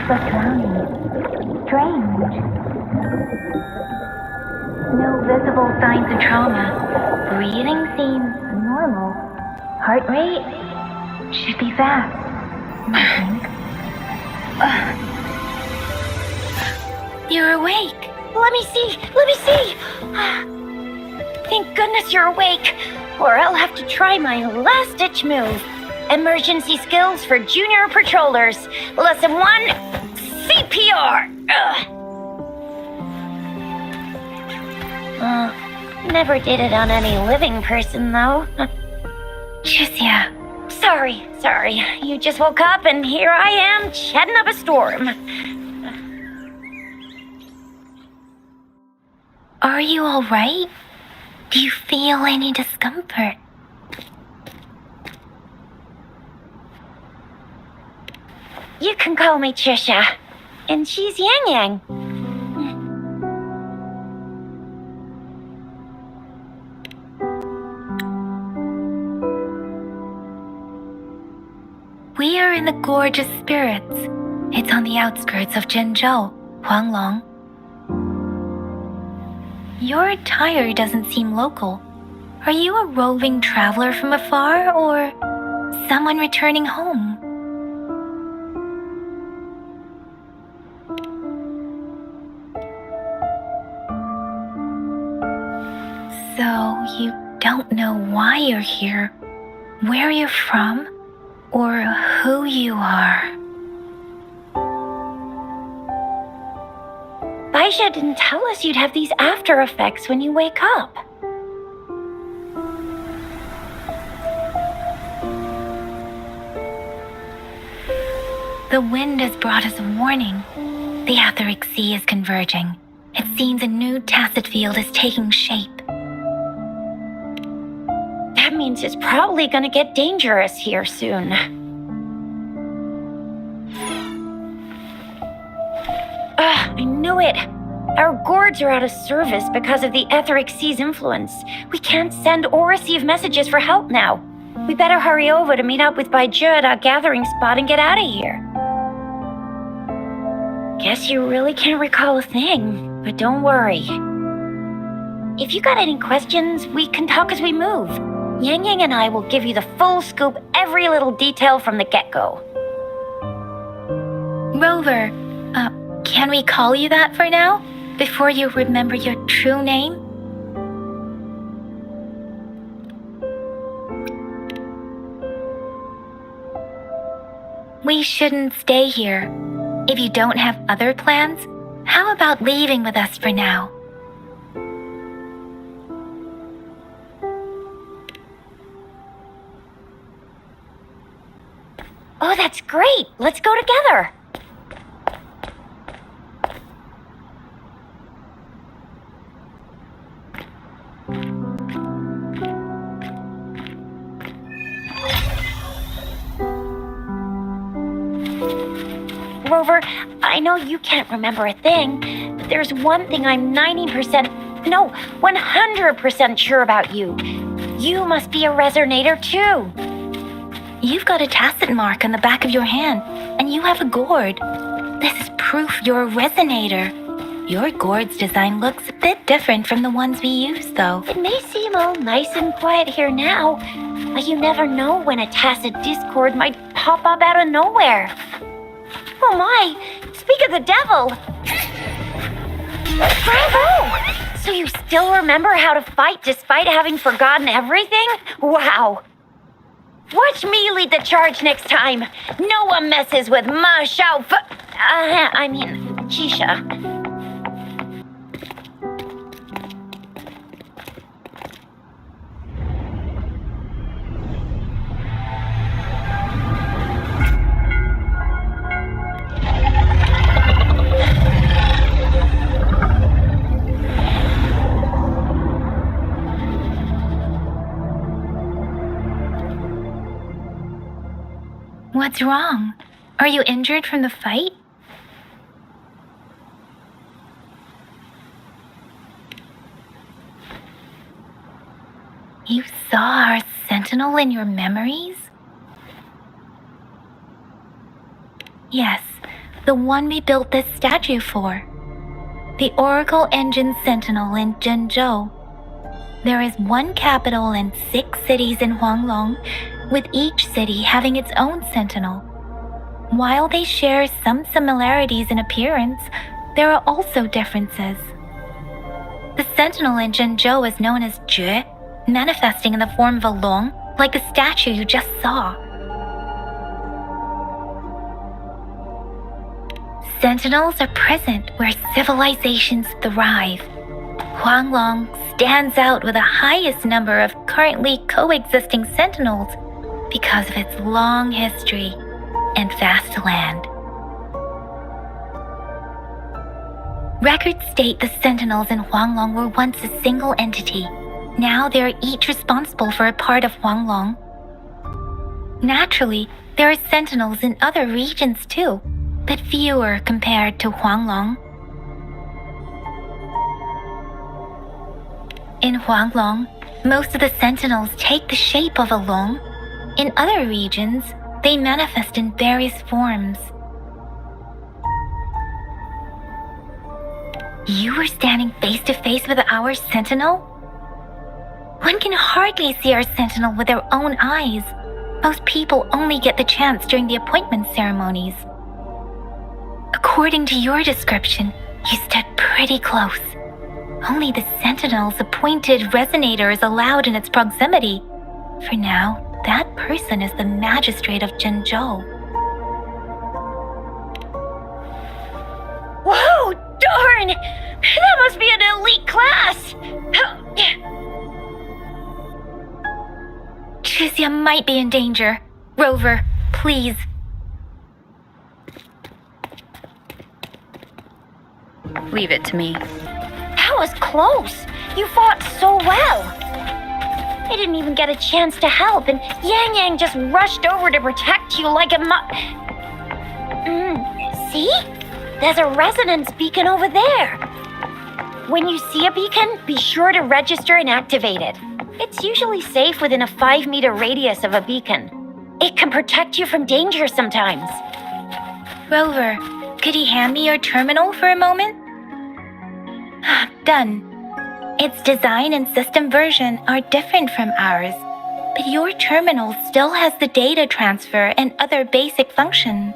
but drowning. Strange. No visible signs of trauma. Breathing seems normal. Heart rate should be fast, I think. You're awake. Let me see. Thank goodness you're awake, or I'll have to try my last-ditch move. Emergency skills for junior patrollers. Lesson 1, CPR. Never did it on any living person, though. Tricia. Sorry. You just woke up, and here I am, chatting up a storm. Are you all right? Do you feel any discomfort? You can call me Trisha, and she's Yang Yang. We are in the Gorgeous Spirits. It's on the outskirts of Zhenzhou, Huanglong. Your attire doesn't seem local. Are you a roving traveler from afar, or someone returning home? So, you don't know why you're here, where you're from, or who you are. Baisha didn't tell us you'd have these after effects when you wake up. The wind has brought us a warning. The Aetheric Sea is converging. It seems a new tacit field is taking shape. That means it's probably gonna get dangerous here soon. I knew it. Our gourds are out of service because of the Aetheric Sea's influence. We can't send or receive messages for help now. We better hurry over to meet up with Baiju at our gathering spot and get out of here. Guess you really can't recall a thing, but don't worry. If you got any questions, we can talk as we move. Yang Yang and I will give you the full scoop, every little detail from the get-go. Rover, can we call you that for now? Before you remember your true name? We shouldn't stay here. If you don't have other plans, how about leaving with us for now? Oh, that's great! Let's go together! Rover, I know you can't remember a thing, but there's one thing I'm 100% sure about you. You must be a Resonator too. You've got a tacit mark on the back of your hand, and you have a gourd. This is proof you're a Resonator. Your gourd's design looks a bit different from the ones we use, though. It may seem all nice and quiet here now, but you never know when a tacit discord might pop up out of nowhere. Oh my! Speak of the devil! Bravo! So you still remember how to fight despite having forgotten everything? Wow! Watch me lead the charge next time. No one messes with Ma Xiao Chisha. What's wrong? Are you injured from the fight? You saw our sentinel in your memories? Yes, the one we built this statue for. The Oracle Engine Sentinel in Zhenzhou. There is one capital and 6 cities in Huanglong, with each city having its own sentinel. While they share some similarities in appearance, there are also differences. The sentinel in Zhenzhou is known as Jue, manifesting in the form of a long, like the statue you just saw. Sentinels are present where civilizations thrive. Huanglong stands out with the highest number of currently coexisting sentinels because of its long history and vast land. Records state the sentinels in Huanglong were once a single entity. Now they are each responsible for a part of Huanglong. Naturally, there are sentinels in other regions too, but fewer compared to Huanglong. In Huanglong, most of the sentinels take the shape of a long. In other regions, they manifest in various forms. You were standing face to face with our sentinel? One can hardly see our sentinel with their own eyes. Most people only get the chance during the appointment ceremonies. According to your description, you stood pretty close. Only the sentinel's appointed Resonator is allowed in its proximity. For now, that person is the magistrate of Zhenzhou. Whoa, darn! That must be an elite class! Chixia might be in danger. Rover, please. Leave it to me. That was close. You fought so well. I didn't even get a chance to help, and Yang Yang just rushed over to protect you like a See? There's a resonance beacon over there. When you see a beacon, be sure to register and activate it. It's usually safe within a 5-meter radius of a beacon. It can protect you from danger sometimes. Rover, could you hand me your terminal for a moment? Done. Its design and system version are different from ours, but your terminal still has the data transfer and other basic functions.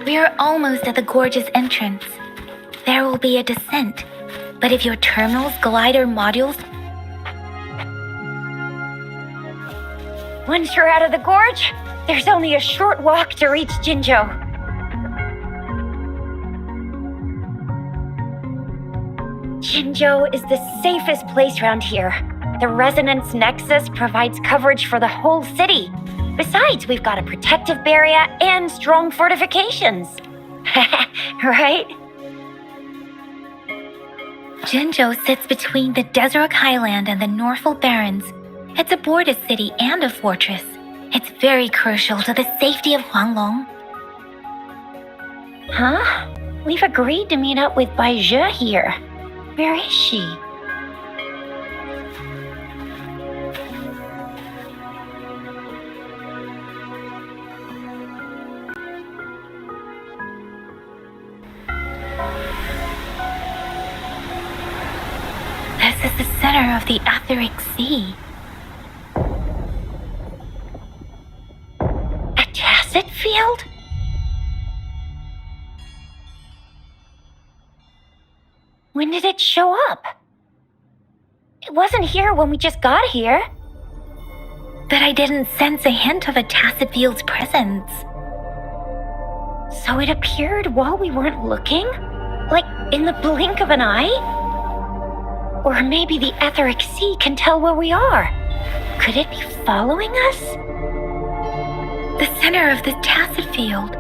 We are almost at the gorgeous entrance. There will be a descent, but if your terminal's glider modules... Once you're out of the gorge, there's only a short walk to reach Jinzhou. Jinzhou is the safest place around here. The Resonance Nexus provides coverage for the whole city. Besides, we've got a protective barrier and strong fortifications. Right? Jinzhou sits between the Desert Highland and the Northful Barrens. It's a border city and a fortress. It's very crucial to the safety of Huanglong. Huh? We've agreed to meet up with Bai Zhe here. Where is she? This is the center of the Aetheric Sea. A tacit field? When did it show up? It wasn't here when we just got here. But I didn't sense a hint of a tacit field's presence. So it appeared while we weren't looking? Like in the blink of an eye? Or maybe the Etheric Sea can tell where we are. Could it be following us? The center of the tacit field.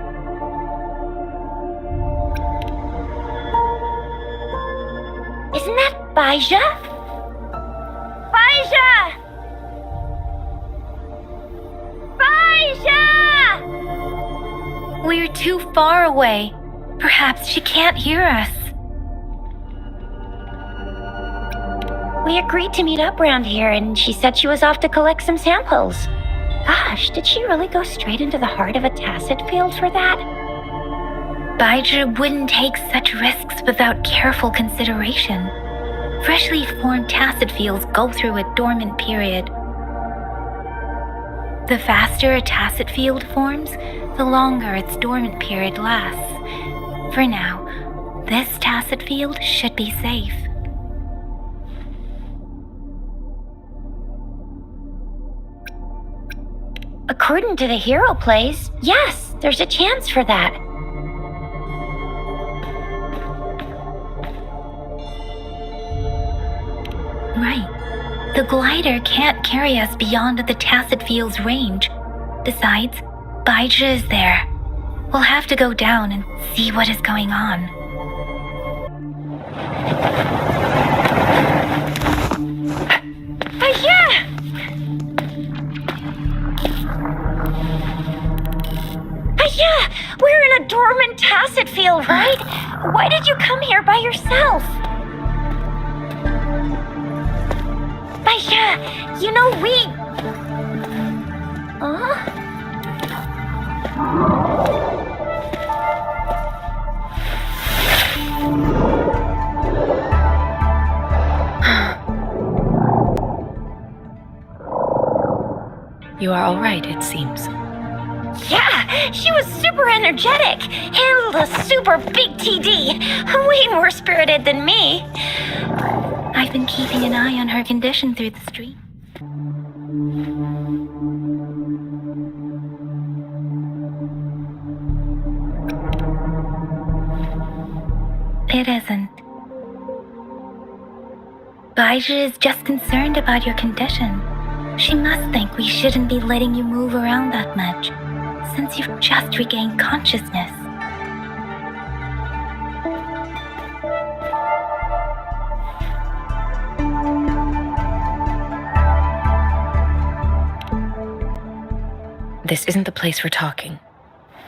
Isn't that Bai Zhe? Bai Zhe! Bai Zhe! We're too far away. Perhaps she can't hear us. We agreed to meet up around here, and she said she was off to collect some samples. Gosh, did she really go straight into the heart of a tacit field for that? Baija wouldn't take such risks without careful consideration. Freshly formed tacit fields go through a dormant period. The faster a tacit field forms, the longer its dormant period lasts. For now, this tacit field should be safe. According to the hero plays, yes, there's a chance for that. Right. The glider can't carry us beyond the tacit field's range. Besides, Baija is there. We'll have to go down and see what is going on. Yeah! Yeah, we're in a dormant tacit field, right? Why did you come here by yourself? But yeah, you know we... Huh? You are all right, it seems. Yeah, she was super energetic, handled a super big TD, way more spirited than me. I've been keeping an eye on her condition through the street. It isn't. Baija is just concerned about your condition. She must think we shouldn't be letting you move around that much, since you've just regained consciousness. This isn't the place for talking.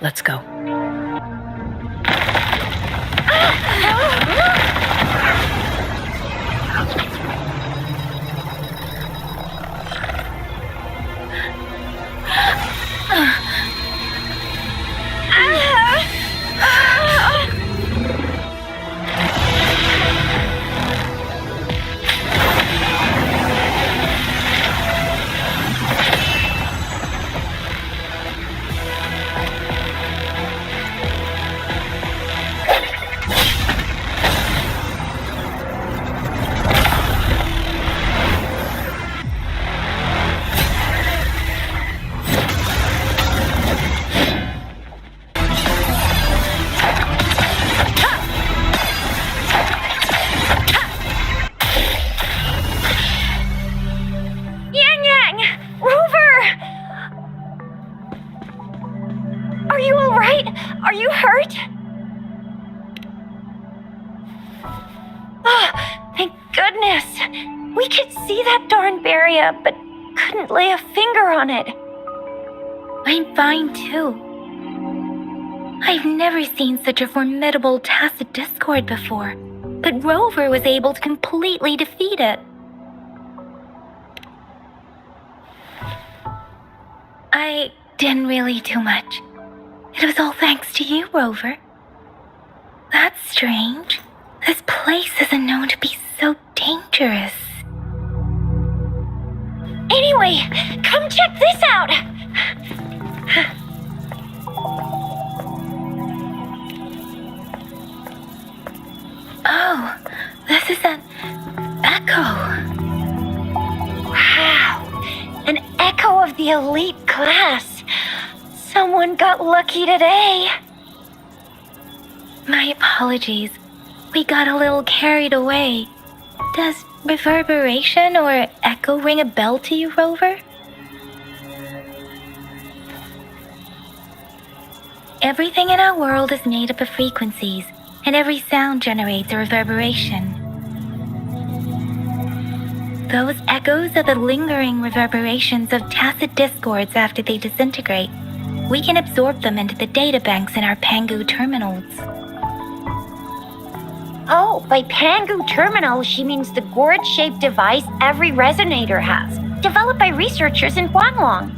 Let's go. Are you hurt? Oh, thank goodness. We could see that darn barrier, but couldn't lay a finger on it. I'm fine too. I've never seen such a formidable tacit discord before, but Rover was able to completely defeat it. I didn't really do much. It was all thanks to you, Rover. That's strange. This place isn't known to be so dangerous. Anyway, come check this out! Oh, this is an echo. Wow, an echo of the elite class. Someone got lucky today. My apologies. We got a little carried away. Does reverberation or echo ring a bell to you, Rover? Everything in our world is made up of frequencies, and every sound generates a reverberation. Those echoes are the lingering reverberations of tacit discords after they disintegrate. We can absorb them into the databanks in our Pangu terminals. Oh, by Pangu terminal, she means the gourd-shaped device every resonator has, developed by researchers in Huanglong.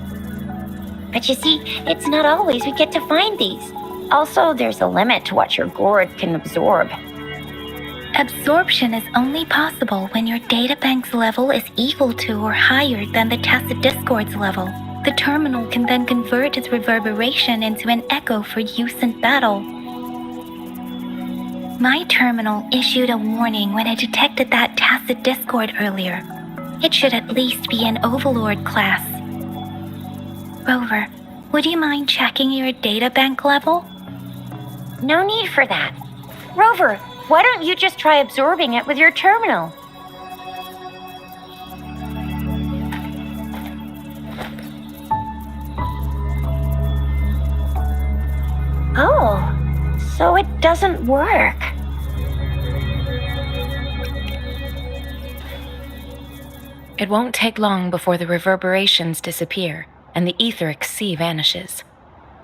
But you see, it's not always we get to find these. Also, there's a limit to what your gourd can absorb. Absorption is only possible when your databank's level is equal to or higher than the tacit discord's level. The terminal can then convert its reverberation into an echo for use in battle. My terminal issued a warning when it detected that tacit discord earlier. It should at least be an Overlord class. Rover, would you mind checking your databank level? No need for that. Rover, why don't you just try absorbing it with your terminal? Oh, so it doesn't work. It won't take long before the reverberations disappear and the etheric sea vanishes.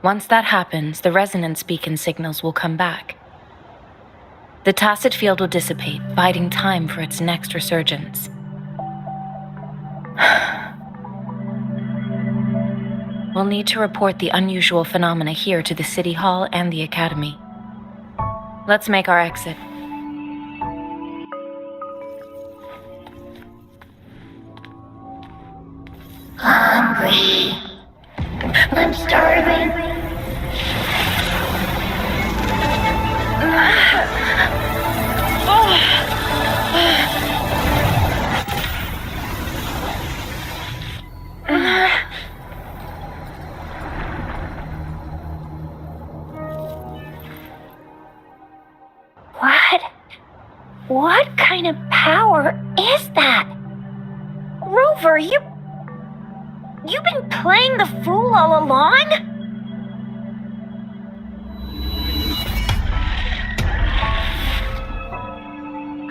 Once that happens, the resonance beacon signals will come back. The tacit field will dissipate, biding time for its next resurgence. We'll need to report the unusual phenomena here to the City Hall and the Academy. Let's make our exit. Hungry. I'm starving. What kind of power is that? Rover, you've been playing the fool all along?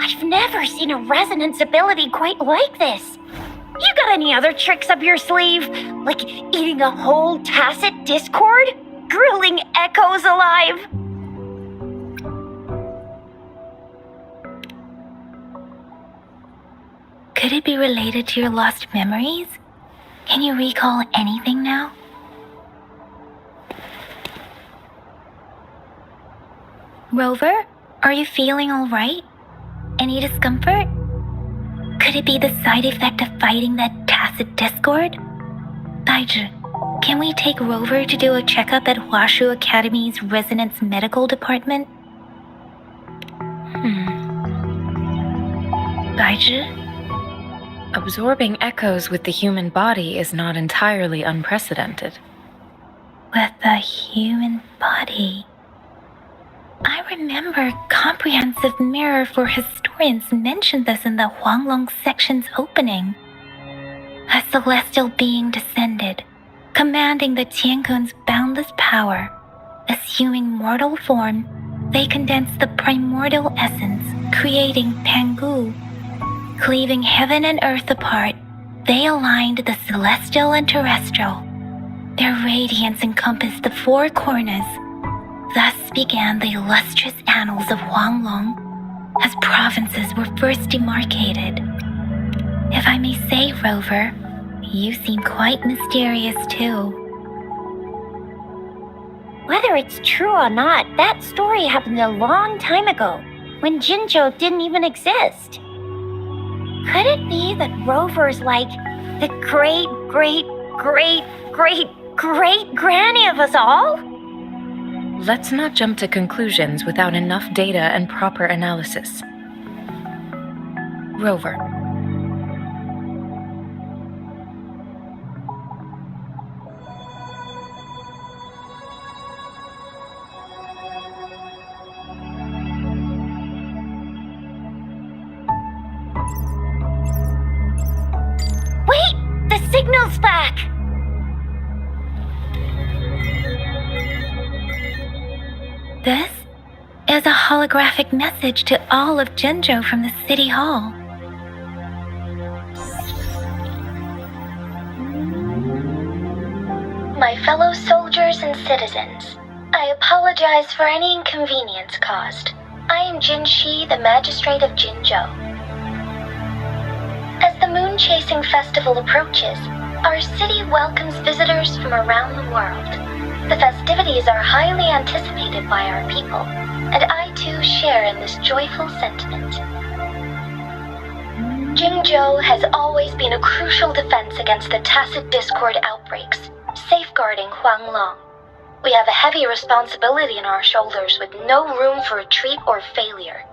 I've never seen a resonance ability quite like this. You got any other tricks up your sleeve? Like eating a whole tacit discord? Grilling echoes alive? Could it be related to your lost memories? Can you recall anything now? Rover, are you feeling all right? Any discomfort? Could it be the side effect of fighting that tacit discord? Baiju, can we take Rover to do a checkup at Huashu Academy's Resonance Medical Department? Baiju? Absorbing echoes with the human body is not entirely unprecedented. With the human body. I remember Comprehensive Mirror for Historians mentioned this in the Huanglong section's opening. A celestial being descended, commanding the Tiankun's boundless power. Assuming mortal form, they condensed the primordial essence, creating Pangu. Cleaving heaven and earth apart, they aligned the celestial and terrestrial. Their radiance encompassed the four corners. Thus began the illustrious annals of Huanglong, as provinces were first demarcated. If I may say, Rover, you seem quite mysterious too. Whether it's true or not, that story happened a long time ago, when Jinzhou didn't even exist. Could it be that Rover's like the great granny of us all? Let's not jump to conclusions without enough data and proper analysis. Rover. Wait! The signal's back! This is a holographic message to all of Jinzhou from the City Hall. my fellow soldiers and citizens. I apologize for any inconvenience caused. I am Jin Shi, the Magistrate of Jinzhou. As the Moon Chasing Festival approaches, our city welcomes visitors from around the world. The festivities are highly anticipated by our people, and I too share in this joyful sentiment. Jinzhou has always been a crucial defense against the tacit discord outbreaks, safeguarding Huanglong. We have a heavy responsibility on our shoulders with no room for retreat or failure.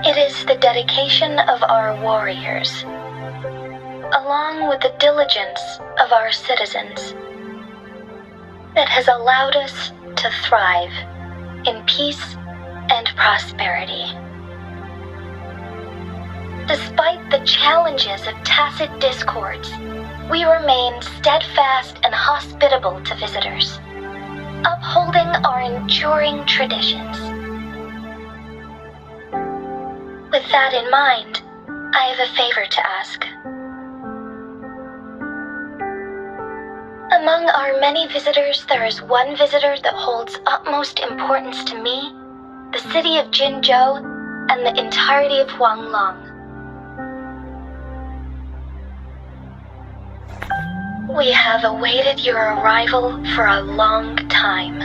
It is the dedication of our warriors, along with the diligence of our citizens, that has allowed us to thrive in peace and prosperity. Despite the challenges of tacit discords, we remain steadfast and hospitable to visitors, upholding our enduring traditions. With that in mind, I have a favor to ask. Among our many visitors, there is one visitor that holds utmost importance to me, the city of Jinzhou, and the entirety of Huanglong. We have awaited your arrival for a long time.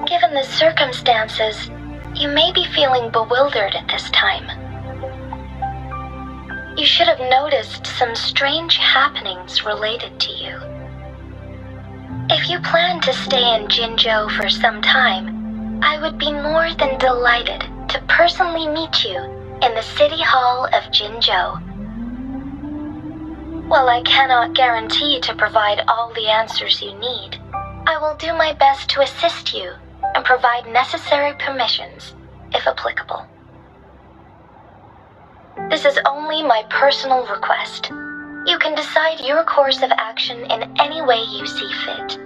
Given the circumstances, you may be feeling bewildered at this time. You should have noticed some strange happenings related to you. If you plan to stay in Jinzhou for some time, I would be more than delighted to personally meet you in the City Hall of Jinzhou. While I cannot guarantee to provide all the answers you need, I will do my best to assist you and provide necessary permissions, if applicable. This is only my personal request. You can decide your course of action in any way you see fit.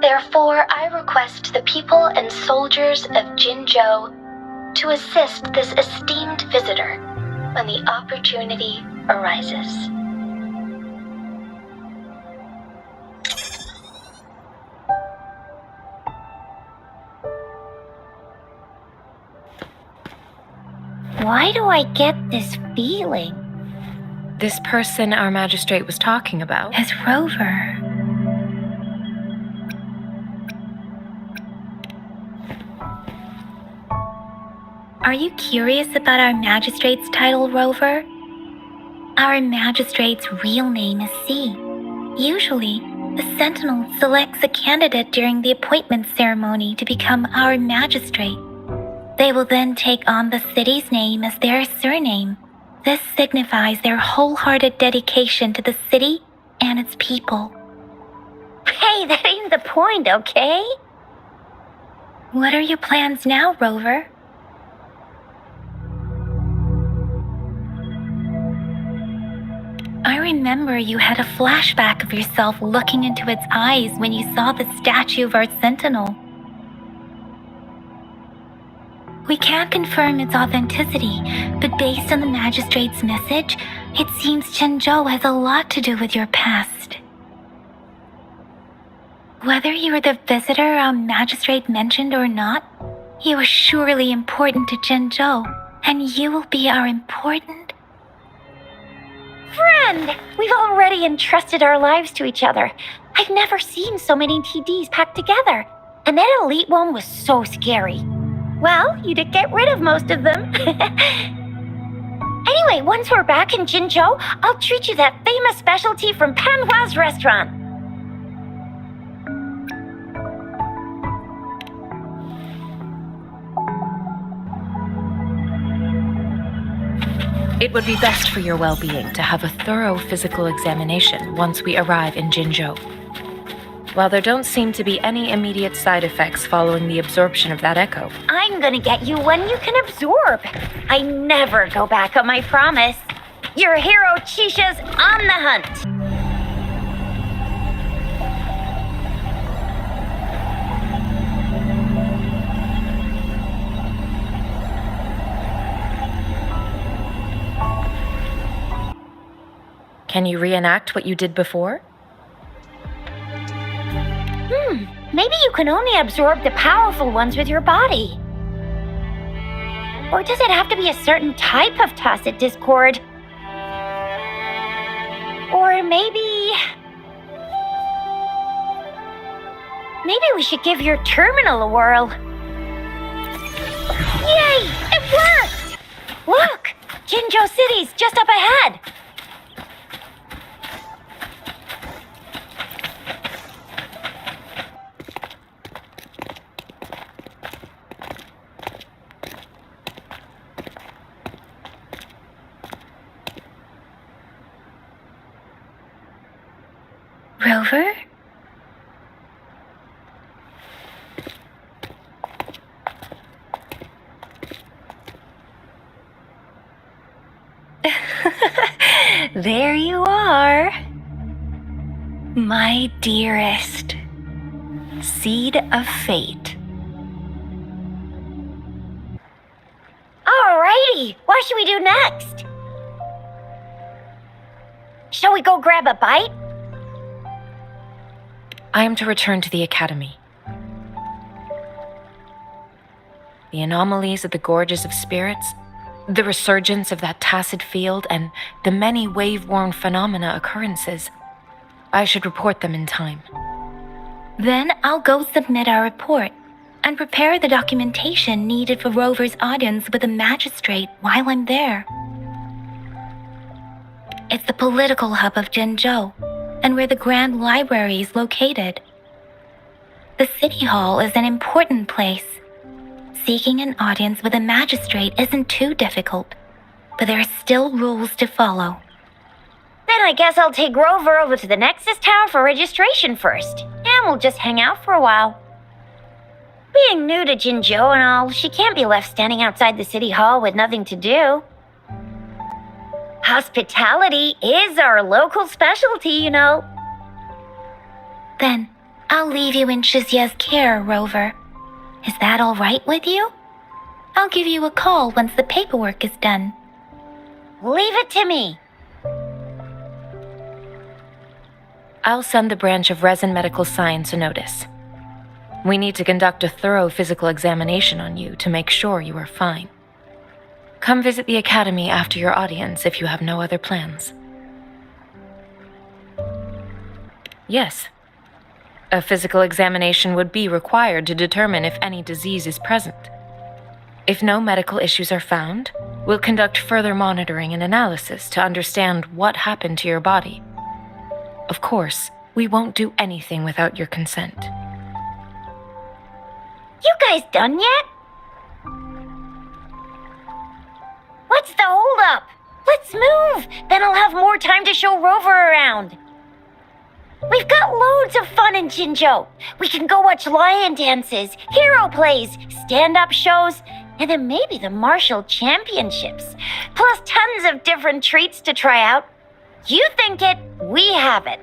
Therefore, I request the people and soldiers of Jinzhou to assist this esteemed visitor when the opportunity arises. Why do I get this feeling? This person our magistrate was talking about. As Rover. Are you curious about our magistrate's title, Rover? Our magistrate's real name is C. Usually, the Sentinel selects a candidate during the appointment ceremony to become our magistrate. They will then take on the city's name as their surname. This signifies their wholehearted dedication to the city and its people. Hey, that ain't the point, okay? What are your plans now, Rover? I remember you had a flashback of yourself looking into its eyes when you saw the statue of our Sentinel. We can't confirm its authenticity, but based on the magistrate's message, it seems Jinzhou has a lot to do with your past. Whether you were the visitor our magistrate mentioned or not, you are surely important to Jinzhou, and you will be our important Friend! We've already entrusted our lives to each other. I've never seen so many TDs packed together. And that elite one was so scary. Well, you did get rid of most of them. Anyway, once we're back in Jinzhou, I'll treat you that famous specialty from Panhua's restaurant. It would be best for your well-being to have a thorough physical examination once we arrive in Jinzhou. While there don't seem to be any immediate side effects following the absorption of that echo, I'm gonna get you one you can absorb. I never go back on my promise. Your hero Chisha's on the hunt. Can you reenact what you did before? Maybe you can only absorb the powerful ones with your body. Or does it have to be a certain type of tacit discord? Or maybe we should give your terminal a whirl. Yay! It worked! Look! Jinzhou City's just up ahead! Rover? There you are. My dearest. Seed of fate. Alrighty, what should we do next? Shall we go grab a bite? I am to return to the Academy. The anomalies of the gorges of spirits, the resurgence of that tacit field, and the many wave-worn phenomena occurrences. I should report them in time. Then I'll go submit our report and prepare the documentation needed for Rover's audience with the magistrate while I'm there. It's the political hub of Jinzhou, and where the Grand Library is located. The City Hall is an important place. Seeking an audience with a magistrate isn't too difficult, but there are still rules to follow. Then I guess I'll take Rover over to the Nexus Tower for registration first, and we'll just hang out for a while. Being new to Jinzhou and all, she can't be left standing outside the City Hall with nothing to do. Hospitality is our local specialty, you know. Then I'll leave you in Shizye's care, Rover. Is that all right with you? I'll give you a call once the paperwork is done. Leave it to me. I'll send the branch of Resin Medical Science a notice. We need to conduct a thorough physical examination on you to make sure you are fine. Come visit the Academy after your audience if you have no other plans. Yes. A physical examination would be required to determine if any disease is present. If no medical issues are found, we'll conduct further monitoring and analysis to understand what happened to your body. Of course, we won't do anything without your consent. You guys done yet? What's the holdup? Let's move! Then I'll have more time to show Rover around. We've got loads of fun in Jinzhou. We can go watch lion dances, hero plays, stand-up shows, and then maybe the martial championships. Plus tons of different treats to try out. You think it, we have it.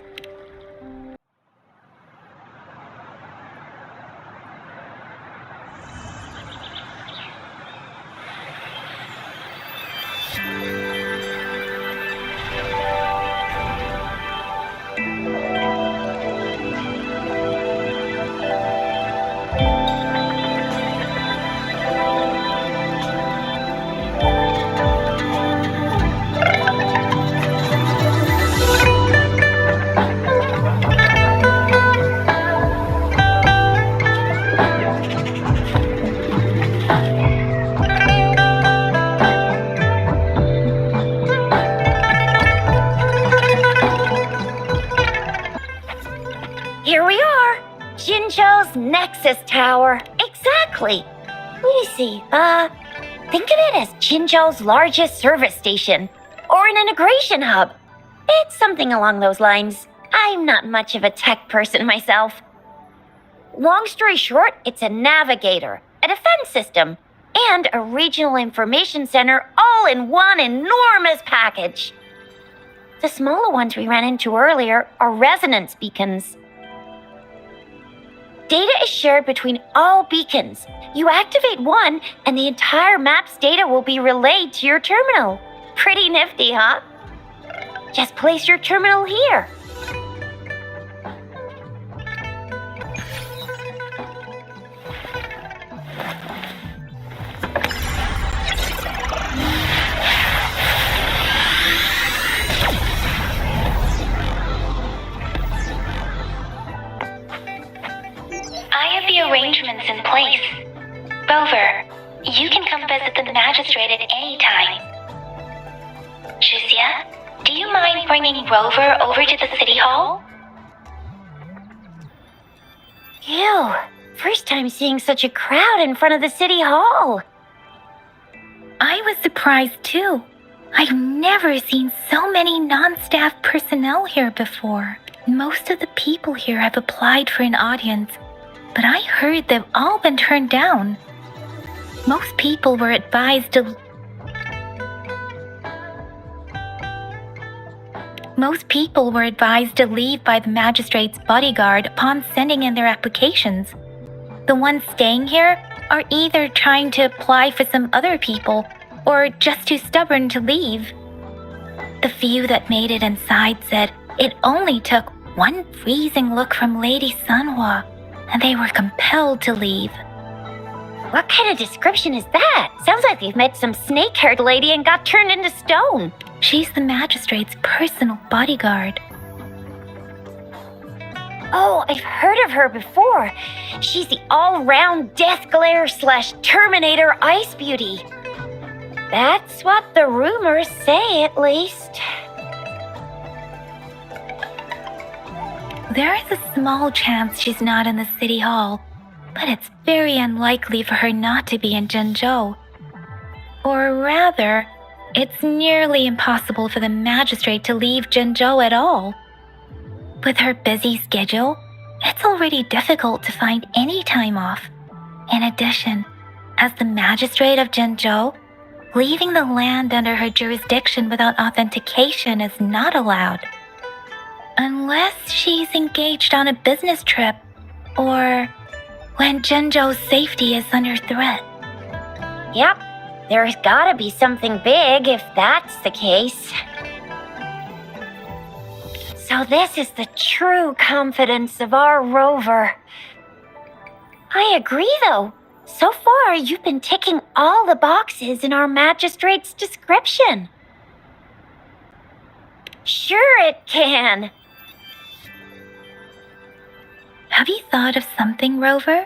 Here we are, Jinzhou's Nexus Tower. Exactly. Let me see, think of it as Jinzhou's largest service station, or an integration hub. It's something along those lines. I'm not much of a tech person myself. Long story short, it's a navigator, a defense system, and a regional information center all in one enormous package. The smaller ones we ran into earlier are resonance beacons. Data is shared between all beacons. You activate one, and the entire map's data will be relayed to your terminal. Pretty nifty, huh? Just place your terminal here. I have the arrangements in place. Rover, you can come visit the magistrate at any time. Shuzia, do you mind bringing Rover over to the city hall? Ew, first time seeing such a crowd in front of the city hall. I was surprised too. I've never seen so many non-staff personnel here before. Most of the people here have applied for an audience, but I heard they've all been turned down. Most people were advised to leave by the magistrate's bodyguard upon sending in their applications. The ones staying here are either trying to apply for some other people or just too stubborn to leave. The few that made it inside said it only took one freezing look from Lady Sunhua, and they were compelled to leave. What kind of description is that? Sounds like you've met some snake-haired lady and got turned into stone. She's the magistrate's personal bodyguard. Oh, I've heard of her before. She's the all-round Death Glare / Terminator Ice Beauty. That's what the rumors say, at least. There is a small chance she's not in the city hall, but it's very unlikely for her not to be in Zhengzhou. Or rather, it's nearly impossible for the magistrate to leave Zhengzhou at all. With her busy schedule, it's already difficult to find any time off. In addition, as the magistrate of Zhengzhou, leaving the land under her jurisdiction without authentication is not allowed. Unless she's engaged on a business trip, or when Zhengzhou's safety is under threat. Yep, there's gotta be something big if that's the case. So this is the true confidence of our Rover. I agree, though. So far, you've been ticking all the boxes in our magistrate's description. Sure it can. Have you thought of something, Rover?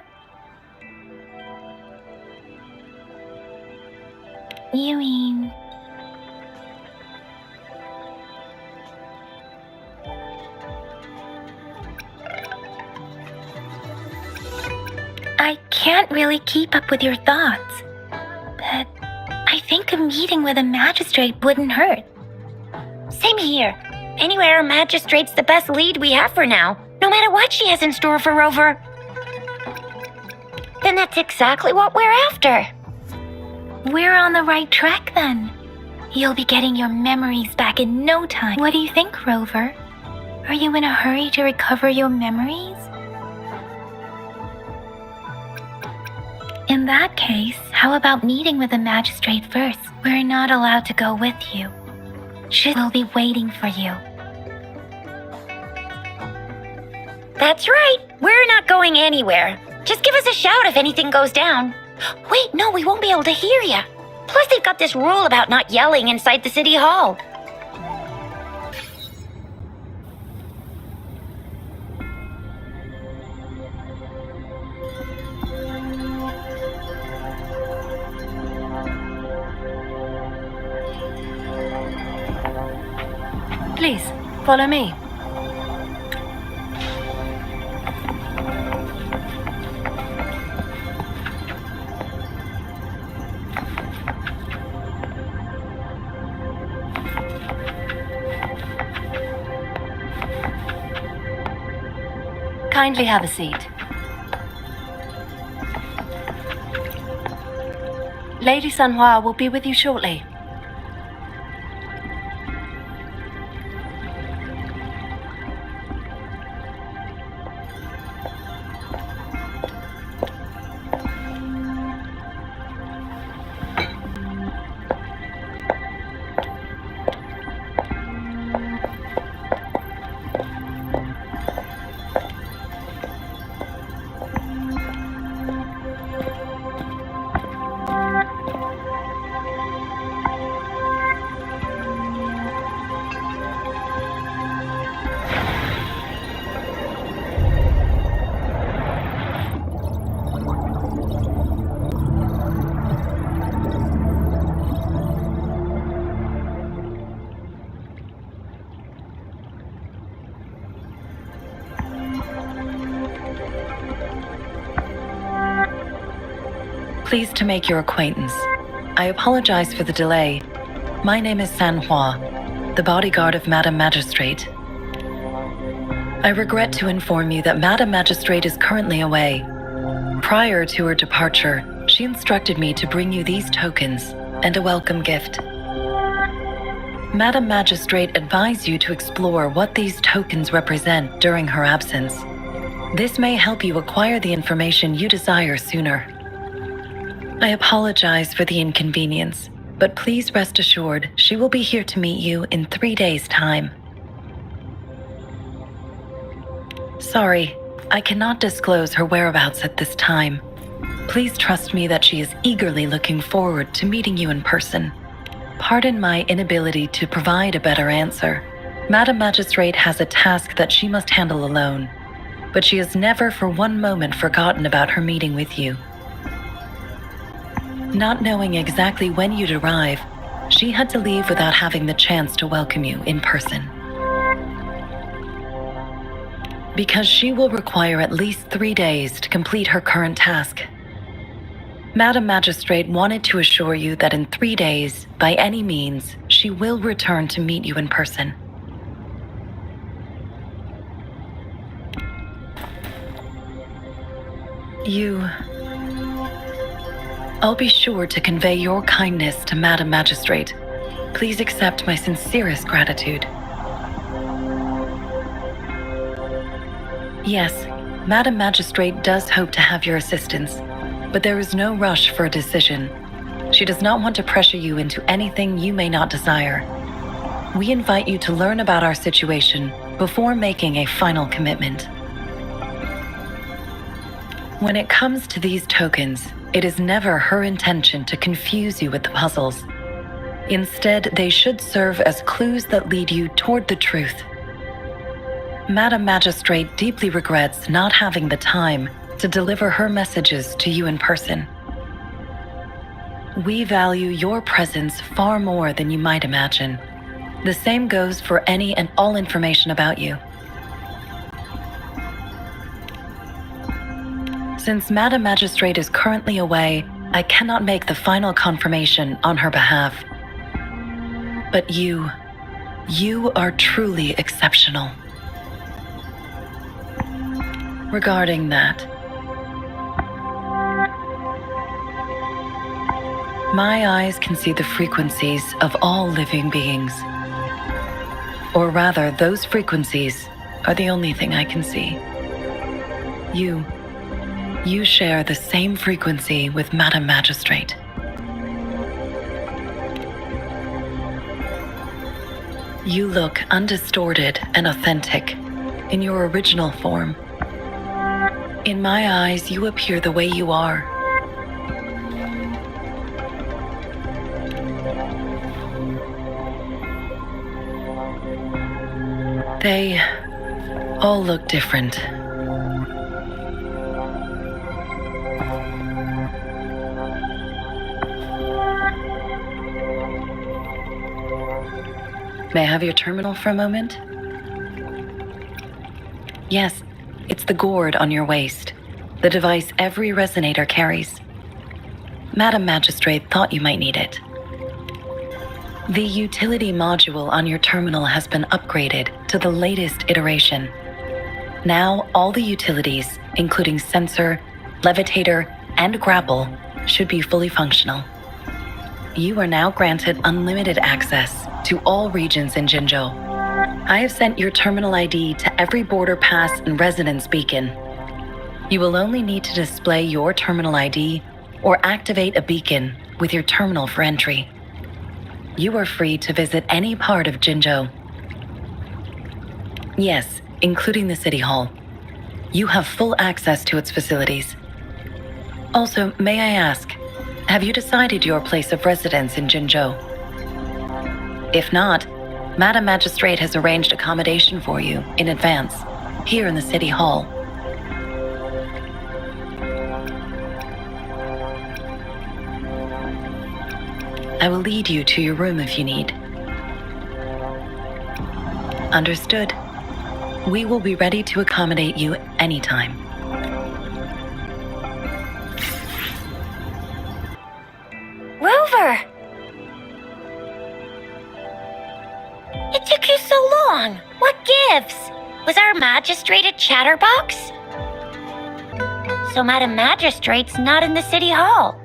You mean... I can't really keep up with your thoughts, but I think a meeting with a magistrate wouldn't hurt. Same here. Anyway, our magistrate's the best lead we have for now, no matter what she has in store for Rover. Then that's exactly what we're after. We're on the right track then. You'll be getting your memories back in no time. What do you think, Rover? Are you in a hurry to recover your memories? In that case, how about meeting with the magistrate first? We're not allowed to go with you. She will be waiting for you. That's right. We're not going anywhere. Just give us a shout if anything goes down. Wait, no, we won't be able to hear you. Plus, they've got this rule about not yelling inside the city hall. Please, follow me. Kindly have a seat. Lady Sunhua will be with you shortly. Pleased to make your acquaintance. I apologize for the delay. My name is Sanhua, the bodyguard of Madam Magistrate. I regret to inform you that Madam Magistrate is currently away. Prior to her departure, she instructed me to bring you these tokens and a welcome gift. Madam Magistrate advised you to explore what these tokens represent during her absence. This may help you acquire the information you desire sooner. I apologize for the inconvenience, but please rest assured she will be here to meet you in 3 days' time. Sorry, I cannot disclose her whereabouts at this time. Please trust me that she is eagerly looking forward to meeting you in person. Pardon my inability to provide a better answer. Madam Magistrate has a task that she must handle alone, but she has never for one moment forgotten about her meeting with you. Not knowing exactly when you'd arrive, she had to leave without having the chance to welcome you in person. Because she will require at least 3 days to complete her current task. Madam Magistrate wanted to assure you that in 3 days, by any means, she will return to meet you in person. I'll be sure to convey your kindness to Madam Magistrate. Please accept my sincerest gratitude. Yes, Madam Magistrate does hope to have your assistance, but there is no rush for a decision. She does not want to pressure you into anything you may not desire. We invite you to learn about our situation before making a final commitment. When it comes to these tokens, it is never her intention to confuse you with the puzzles. Instead, they should serve as clues that lead you toward the truth. Madam Magistrate deeply regrets not having the time to deliver her messages to you in person. We value your presence far more than you might imagine. The same goes for any and all information about you. Since Madam Magistrate is currently away, I cannot make the final confirmation on her behalf. But you are truly exceptional. Regarding that, my eyes can see the frequencies of all living beings. Or rather, those frequencies are the only thing I can see. You share the same frequency with Madam Magistrate. You look undistorted and authentic in your original form. In my eyes, you appear the way you are. They all look different. May I have your terminal for a moment? Yes, it's the gourd on your waist, the device every resonator carries. Madam Magistrate thought you might need it. The utility module on your terminal has been upgraded to the latest iteration. Now, all the utilities, including sensor, levitator, and grapple, should be fully functional. You are now granted unlimited access to all regions in Jinzhou. I have sent your terminal ID to every border pass and residence beacon. You will only need to display your terminal ID or activate a beacon with your terminal for entry. You are free to visit any part of Jinzhou. Yes, including the City Hall. You have full access to its facilities. Also, may I ask, have you decided your place of residence in Jinzhou? If not, Madam Magistrate has arranged accommodation for you in advance, here in the City Hall. I will lead you to your room if you need. Understood. We will be ready to accommodate you anytime. lives. Was our magistrate a chatterbox? So Madam Magistrate's not in the city hall.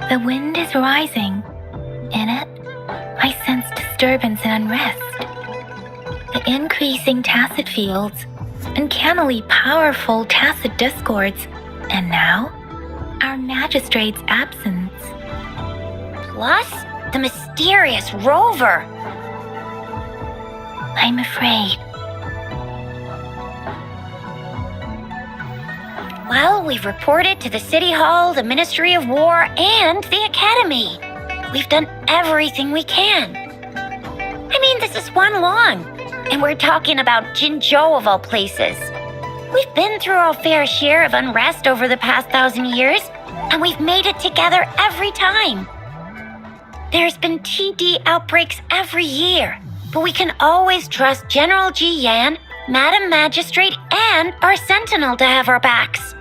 The wind is rising. In it, I sense disturbance and unrest. The increasing tacit fields, uncannily powerful tacit discords, and now, our magistrate's absence. Plus, the mysterious rover. I'm afraid. Well, we've reported to the City Hall, the Ministry of War, and the Academy. We've done everything we can. I mean, this is one long, and we're talking about Jinzhou of all places. We've been through our fair share of unrest over the past 1,000 years, and we've made it together every time. There's been TD outbreaks every year, but we can always trust General Ji Yan, Madam Magistrate, and our Sentinel to have our backs.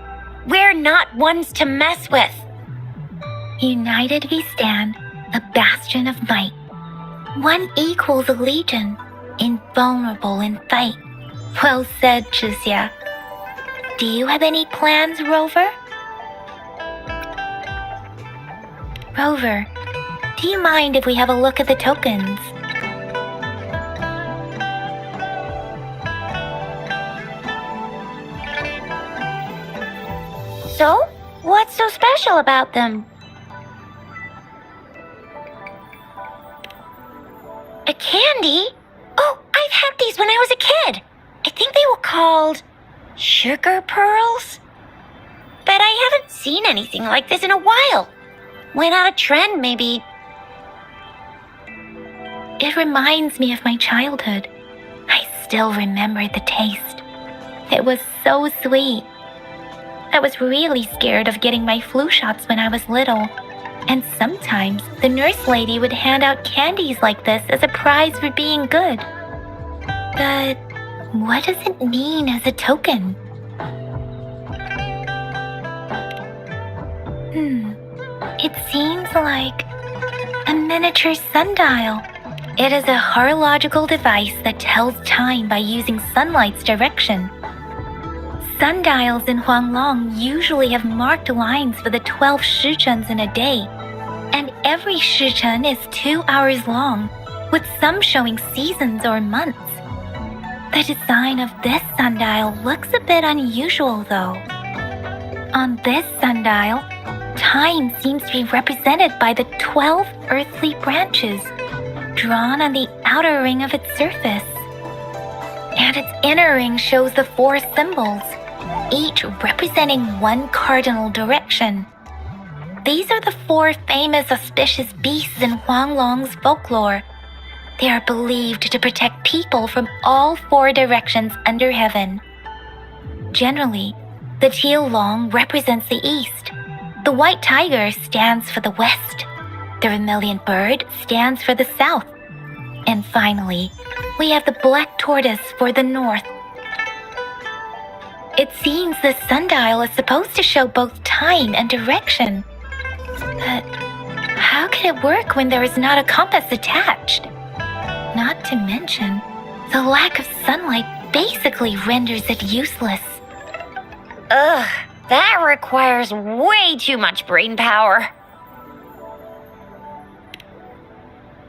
We're not ones to mess with. United we stand, a bastion of might. One equals a legion, invulnerable in fight. Well said, Chixia. Do you have any plans, Rover? Rover, do you mind if we have a look at the tokens? So, what's so special about them? A candy? Oh, I've had these when I was a kid. I think they were called sugar pearls? But I haven't seen anything like this in a while. Went out of trend, maybe. It reminds me of my childhood. I still remember the taste. It was so sweet. I was really scared of getting my flu shots when I was little. And sometimes the nurse lady would hand out candies like this as a prize for being good. But what does it mean as a token? It seems like a miniature sundial. It is a horological device that tells time by using sunlight's direction. Sundials in Huanglong usually have marked lines for the 12 shichens in a day, and every shichen is 2 hours long, with some showing seasons or months. The design of this sundial looks a bit unusual, though. On this sundial, time seems to be represented by the 12 earthly branches, drawn on the outer ring of its surface. And its inner ring shows the 4 symbols, each representing one cardinal direction. These are the 4 famous auspicious beasts in Huanglong's folklore. They are believed to protect people from all 4 directions under heaven. Generally, the teal long represents the east. The white tiger stands for the west. The vermilion bird stands for the south. And finally, we have the black tortoise for the north. It seems the sundial is supposed to show both time and direction. But how can it work when there is not a compass attached? Not to mention, the lack of sunlight basically renders it useless. Ugh, that requires way too much brain power.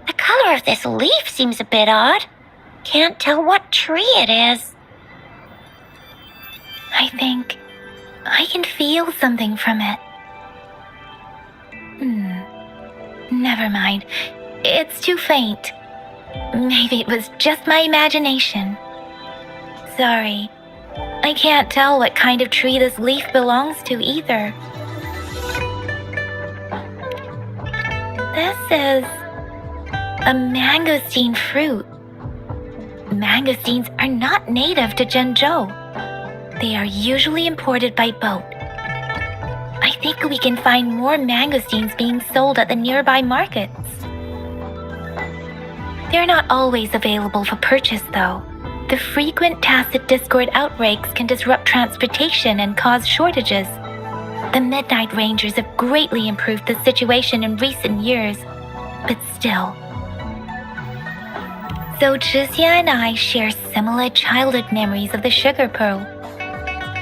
The color of this leaf seems a bit odd. Can't tell what tree it is. I think I can feel something from it. Never mind. It's too faint. Maybe it was just my imagination. Sorry. I can't tell what kind of tree this leaf belongs to either. This is a mangosteen fruit. Mangosteens are not native to Zhengzhou. They are usually imported by boat. I think we can find more mangosteens being sold at the nearby markets. They're not always available for purchase, though. The frequent tacit discord outbreaks can disrupt transportation and cause shortages. The Midnight Rangers have greatly improved the situation in recent years, but still, So Zhixia and I share similar childhood memories of the sugar pearl.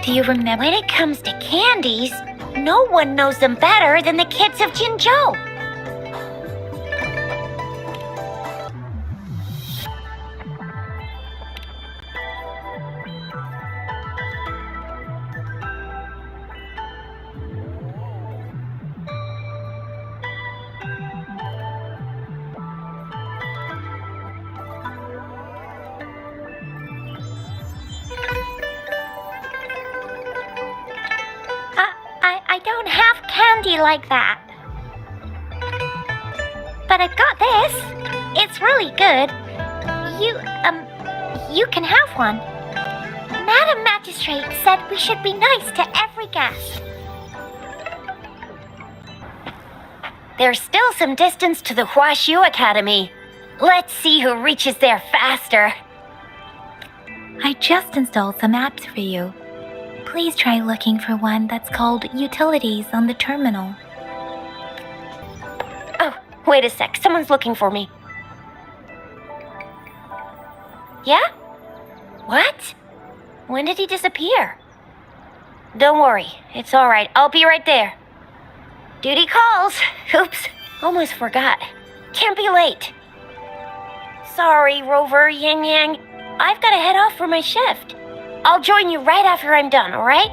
Do you remember? When it comes to candies, no one knows them better than the kids of Jinzhou. I don't have candy like that. But I've got this. It's really good. You can have one. Madam Magistrate said we should be nice to every guest. There's still some distance to the Huashu Academy. Let's see who reaches there faster. I just installed some apps for you. Please try looking for one that's called Utilities on the terminal. Oh, wait a sec. Someone's looking for me. Yeah? What? When did he disappear? Don't worry. It's all right. I'll be right there. Duty calls. Oops. Almost forgot. Can't be late. Sorry, Rover, Yang Yang. I've got to head off for my shift. I'll join you right after I'm done, all right?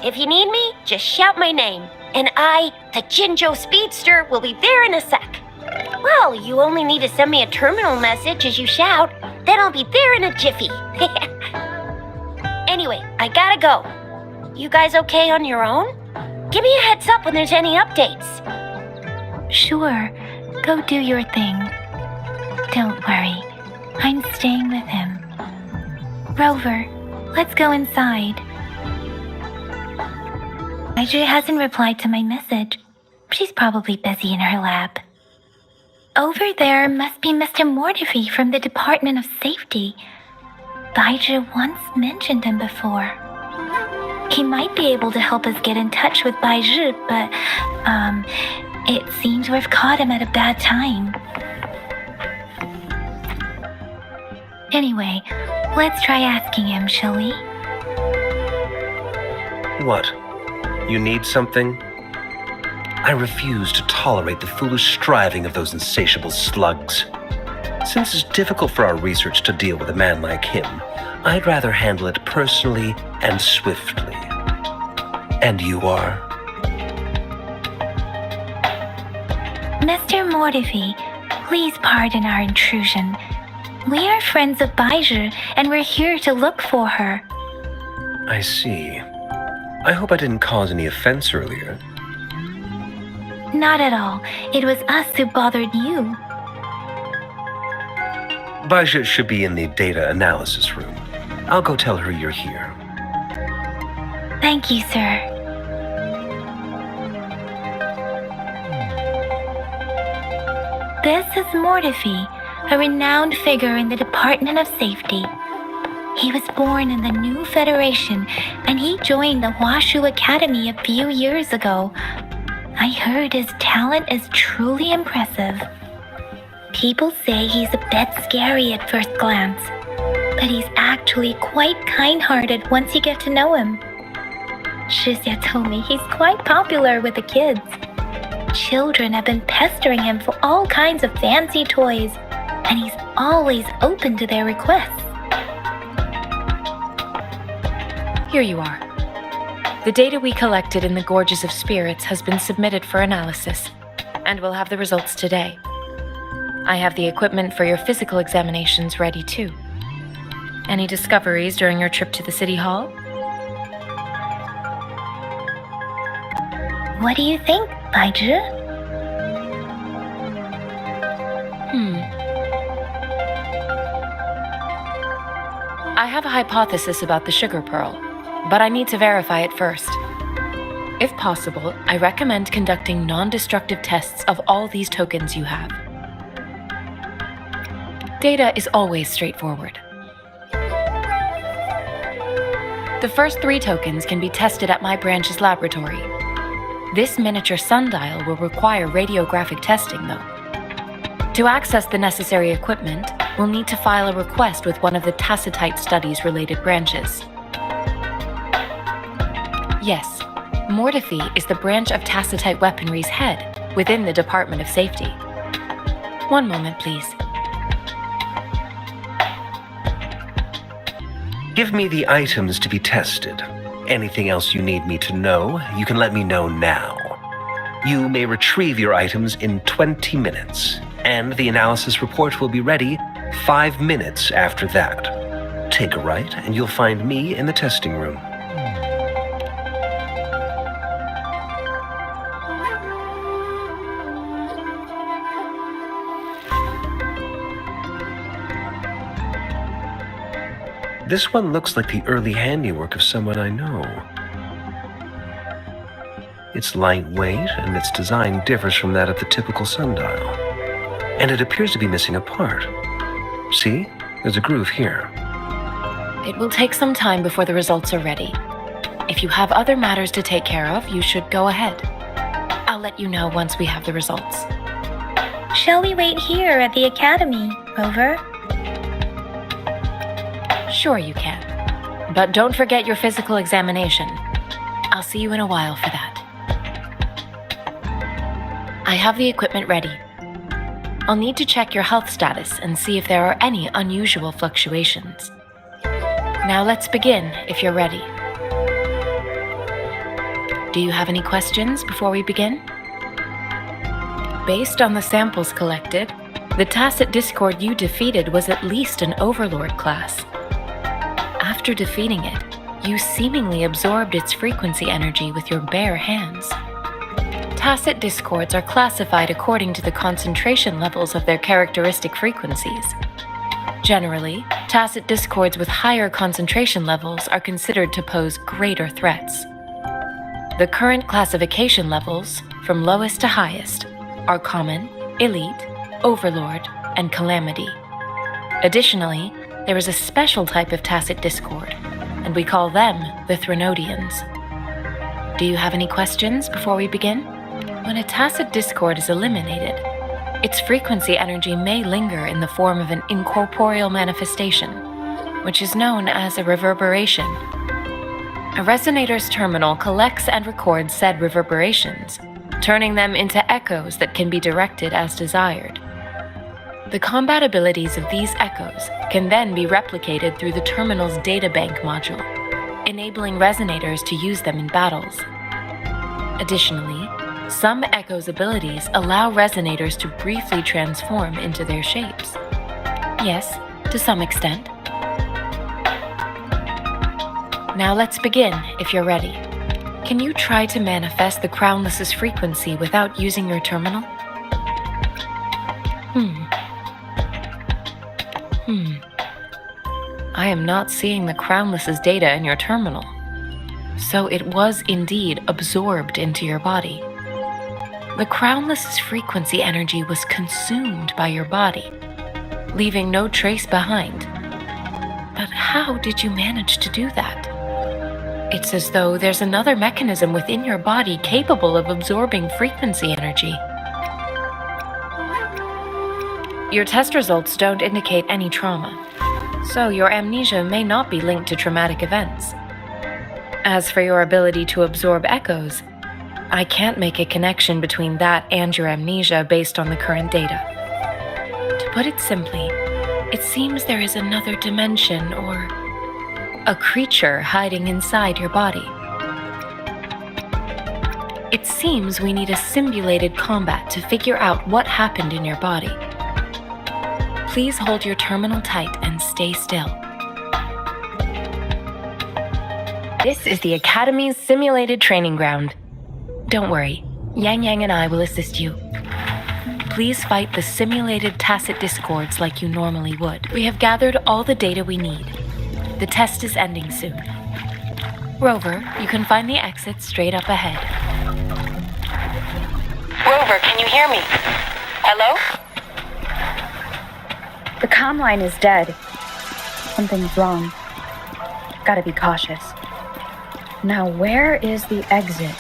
If you need me, just shout my name. And I, the Jinzhou Speedster, will be there in a sec. Well, you only need to send me a terminal message as you shout. Then I'll be there in a jiffy. Anyway, I gotta go. You guys okay on your own? Give me a heads up when there's any updates. Sure, go do your thing. Don't worry, I'm staying with him. Rover, let's go inside. Baizhi hasn't replied to my message. She's probably busy in her lab. Over there must be Mr. Mortifi from the Department of Safety. Baizhi once mentioned him before. He might be able to help us get in touch with Baizhi, but, it seems we've caught him at a bad time. Anyway, let's try asking him, shall we? What? You need something? I refuse to tolerate the foolish striving of those insatiable slugs. Since it's difficult for our research to deal with a man like him, I'd rather handle it personally and swiftly. And you are? Mr. Mortifi, please pardon our intrusion. We are friends of Baizhi, and we're here to look for her. I see. I hope I didn't cause any offense earlier. Not at all. It was us who bothered you. Baizhi should be in the data analysis room. I'll go tell her you're here. Thank you, sir. This is Mortifi, a renowned figure in the Department of Safety. He was born in the new Federation, and he joined the Huashu Academy a few years ago. I heard his talent is truly impressive. People say he's a bit scary at first glance, but he's actually quite kind-hearted once you get to know him. Zhixia told me he's quite popular with the kids. Children have been pestering him for all kinds of fancy toys, and he's always open to their requests. Here you are. The data we collected in the Gorges of Spirits has been submitted for analysis, and we'll have the results today. I have the equipment for your physical examinations ready too. Any discoveries during your trip to the City Hall? What do you think, Baizhi? I have a hypothesis about the sugar pearl, but I need to verify it first. If possible, I recommend conducting non-destructive tests of all these tokens you have. Data is always straightforward. The first 3 tokens can be tested at my branch's laboratory. This miniature sundial will require radiographic testing, though. To access the necessary equipment, we'll need to file a request with one of the Tacitite Studies related branches. Yes, Mortiphy is the branch of Tacitite Weaponry's head within the Department of Safety. One moment, please. Give me the items to be tested. Anything else you need me to know, you can let me know now. You may retrieve your items in 20 minutes, and the analysis report will be ready 5 minutes after that. Take a right, and you'll find me in the testing room. This one looks like the early handiwork of someone I know. It's lightweight, and its design differs from that of the typical sundial. And it appears to be missing a part. See? There's a groove here. It will take some time before the results are ready. If you have other matters to take care of, you should go ahead. I'll let you know once we have the results. Shall we wait here at the academy, Rover? Sure you can. But don't forget your physical examination. I'll see you in a while for that. I have the equipment ready. I'll need to check your health status and see if there are any unusual fluctuations. Now let's begin, if you're ready. Do you have any questions before we begin? Based on the samples collected, the Tacit Discord you defeated was at least an Overlord class. After defeating it, you seemingly absorbed its frequency energy with your bare hands. Tacit discords are classified according to the concentration levels of their characteristic frequencies. Generally, tacit discords with higher concentration levels are considered to pose greater threats. The current classification levels, from lowest to highest, are Common, Elite, Overlord, and Calamity. Additionally, there is a special type of tacit discord, and we call them the Threnodians. Do you have any questions before we begin? When a tacit discord is eliminated, its frequency energy may linger in the form of an incorporeal manifestation, which is known as a reverberation. A resonator's terminal collects and records said reverberations, turning them into echoes that can be directed as desired. The combat abilities of these echoes can then be replicated through the terminal's databank module, enabling resonators to use them in battles. Additionally, some echoes' abilities allow resonators to briefly transform into their shapes. Yes, to some extent. Now let's begin, if you're ready. Can you try to manifest the Crownless's frequency without using your terminal? I am not seeing the Crownless's data in your terminal. So it was indeed absorbed into your body. The Crownless's frequency energy was consumed by your body, leaving no trace behind. But how did you manage to do that? It's as though there's another mechanism within your body capable of absorbing frequency energy. Your test results don't indicate any trauma, so your amnesia may not be linked to traumatic events. As for your ability to absorb echoes, I can't make a connection between that and your amnesia based on the current data. To put it simply, it seems there is another dimension or a creature hiding inside your body. It seems we need a simulated combat to figure out what happened in your body. Please hold your terminal tight and stay still. This is the Academy's simulated training ground. Don't worry, Yang Yang and I will assist you. Please fight the simulated tacit discords like you normally would. We have gathered all the data we need. The test is ending soon. Rover, you can find the exit straight up ahead. Rover, can you hear me? Hello? The comm line is dead. Something's wrong. Gotta be cautious. Now, where is the exit?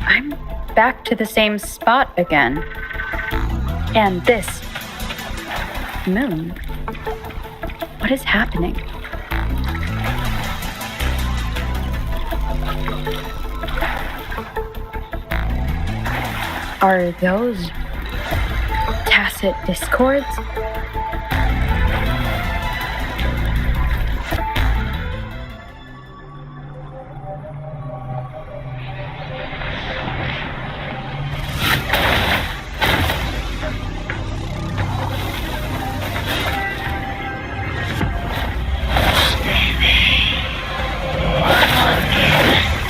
I'm back to the same spot again. And this moon. What is happening? Are those tacit discords?